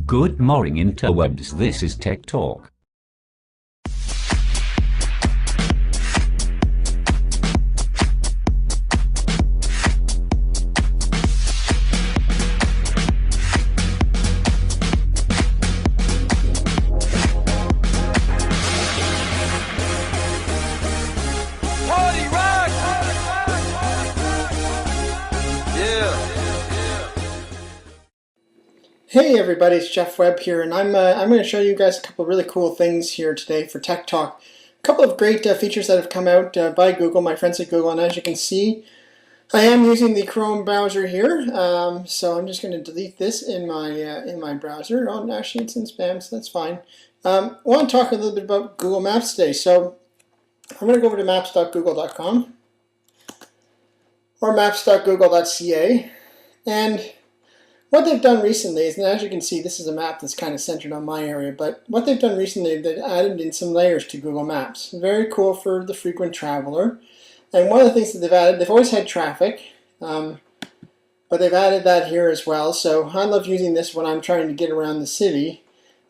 Good morning interwebs, this is TechTalk. Hey everybody, it's Jeff Webb here, and I'm going to show you guys a couple of really cool things here today for Tech Talk. A couple of great features that have come out by Google, my friends at Google, and as you can see, I am using the Chrome browser here, so I'm just going to delete this in my browser. Oh, actually it's in spam, so that's fine. I want to talk a little bit about Google Maps today, so I'm going to go over to maps.google.com or maps.google.ca, and what they've done recently is, and as you can see, this is a map that's kind of centered on my area, but what they've done recently, they've added in some layers to Google Maps. Very cool for the frequent traveler. And one of the things that they've added, they've always had traffic, but they've added that here as well. So I love using this when I'm trying to get around the city,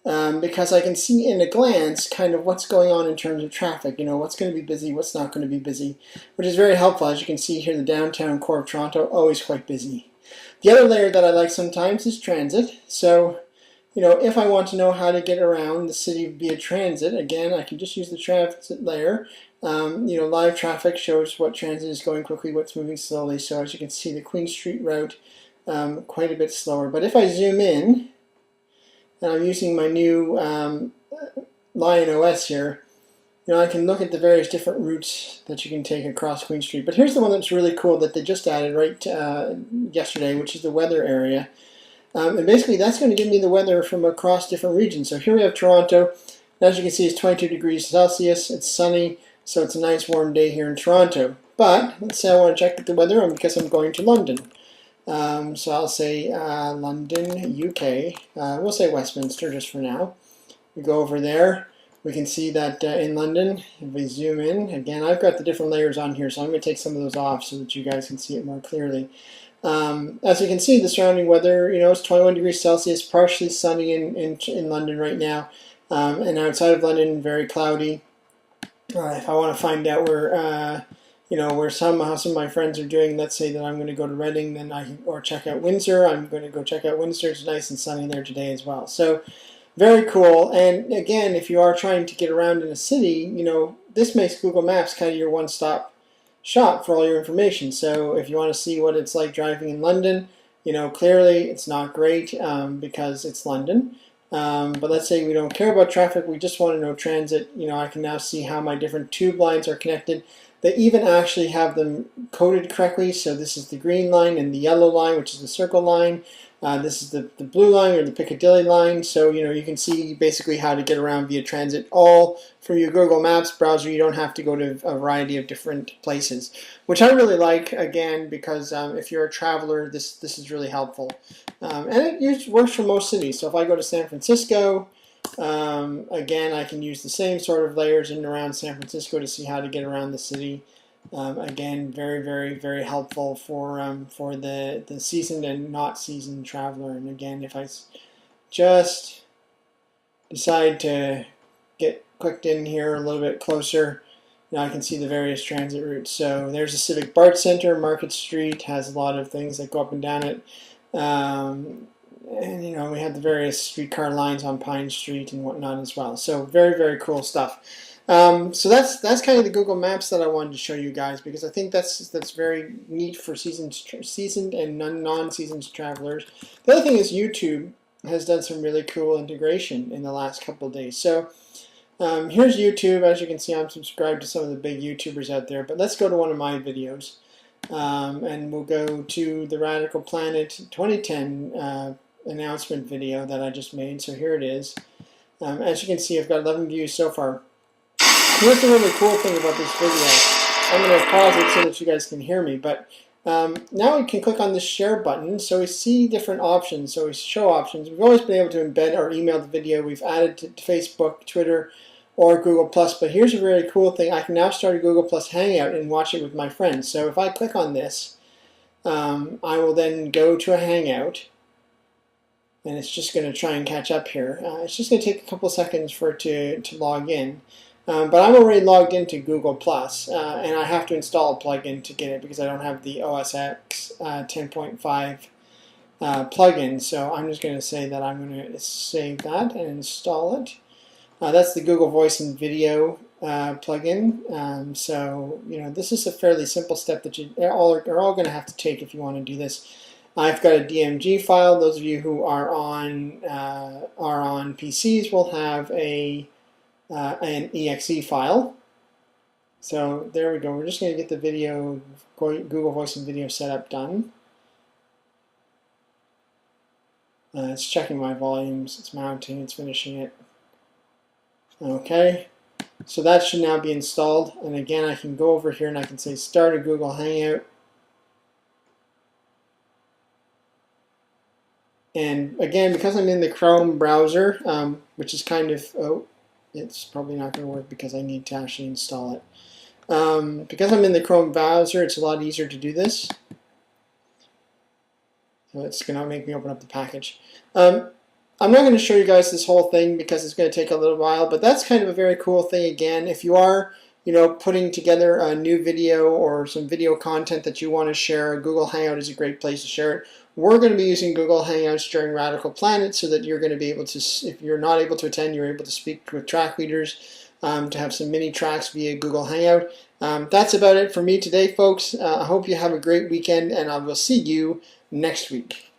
because I can see in a glance kind of what's going on in terms of traffic, you know, what's going to be busy, what's not going to be busy, which is very helpful. As you can see here, the downtown core of Toronto, always quite busy. The other layer that I like sometimes is transit. So, you know, if I want to know how to get around the city via transit, again, I can just use the transit layer. You know, live traffic shows what transit is going quickly, what's moving slowly. So as you can see, the Queen Street route, quite a bit slower. But if I zoom in, and I'm using my new Lion OS here, you know, I can look at the various different routes that you can take across Queen Street. But here's the one that's really cool that they just added right yesterday, which is the weather area. And basically that's going to give me the weather from across different regions. So here we have Toronto. As you can see, it's 22 degrees Celsius. It's sunny, so it's a nice warm day here in Toronto. But let's say I want to check the weather because I'm going to London. So I'll say London, UK. We'll say Westminster just for now. We go over there. We can see that in London, if we zoom in, again, I've got the different layers on here, so I'm going to take some of those off so that you guys can see it more clearly. As you can see, the surrounding weather, you know, it's 21 degrees Celsius, partially sunny in London right now, and outside of London, very cloudy. If I want to find out where, you know, where some of my friends are doing, let's say that I'm going to go to Reading, then or check out Windsor. I'm going to go check out Windsor. It's nice and sunny there today as well. So, very cool. And again, if you are trying to get around in a city, you know, this makes Google Maps kind of your one-stop shop for all your information. So if you want to see what it's like driving in London, you know, clearly it's not great because it's London. But let's say we don't care about traffic, we just want to know transit. You know, I can now see how my different tube lines are connected. They even actually have them coded correctly. So this is the green line and the yellow line, which is the circle line. This is the blue line or the Piccadilly line, so you know you can see basically how to get around via transit, all from your Google Maps browser. You don't have to go to a variety of different places, which I really like, again, because if you're a traveler, this is really helpful. And it works for most cities. So if I go to San Francisco, again, I can use the same sort of layers in and around San Francisco to see how to get around the city. Again, very, very, very helpful for the seasoned and not seasoned traveler. And again, if I just decide to get clicked in here a little bit closer, now I can see the various transit routes. So there's the Civic BART Center. Market Street has a lot of things that go up and down it. And you know, we have the various streetcar lines on Pine Street and whatnot as well. So very, very cool stuff. So that's kind of the Google Maps that I wanted to show you guys, because I think that's very neat for seasoned and non-seasoned travelers. The other thing is YouTube has done some really cool integration in the last couple of days. So here's YouTube. As you can see, I'm subscribed to some of the big YouTubers out there, but let's go to one of my videos, and we'll go to the Radical Planet 2010 announcement video that I just made. So here it is. As you can see, I've got 11 views so far. Here's the really cool thing about this video. I'm going to pause it so that you guys can hear me, but now we can click on this share button, so we see different options, so we show options. We've always been able to embed or email the video. We've added to Facebook, Twitter, or Google+, but here's a really cool thing. I can now start a Google+ Hangout and watch it with my friends. So if I click on this, I will then go to a Hangout, and it's just going to try and catch up here. It's just going to take a couple seconds for it to log in. But I'm already logged into Google Plus, and I have to install a plugin to get it because I don't have the OS X 10.5 plugin. So I'm just going to say that I'm going to save that and install it. That's the Google Voice and Video plugin. So this is a fairly simple step that you are all going to have to take if you want to do this. I've got a DMG file. Those of you who are on PCs will have an exe file. So there we go. We're just going to get the video, Google Voice and Video setup done. It's checking my volumes. It's mounting. It's finishing it. Okay. So that should now be installed. And again, I can go over here and I can say start a Google Hangout. And again, because I'm in the Chrome browser, which is kind of, it's probably not going to work because I need to actually install it. Because I'm in the Chrome browser, it's a lot easier to do this. So it's going to make me open up the package. I'm not going to show you guys this whole thing because it's going to take a little while, but that's kind of a very cool thing. Again, if you are putting together a new video or some video content that you want to share, Google Hangout is a great place to share it. We're going to be using Google Hangouts during Radical Planet so that you're going to be able to, if you're not able to attend, you're able to speak with track leaders, to have some mini tracks via Google Hangout. That's about it for me today, folks. I hope you have a great weekend, and I will see you next week.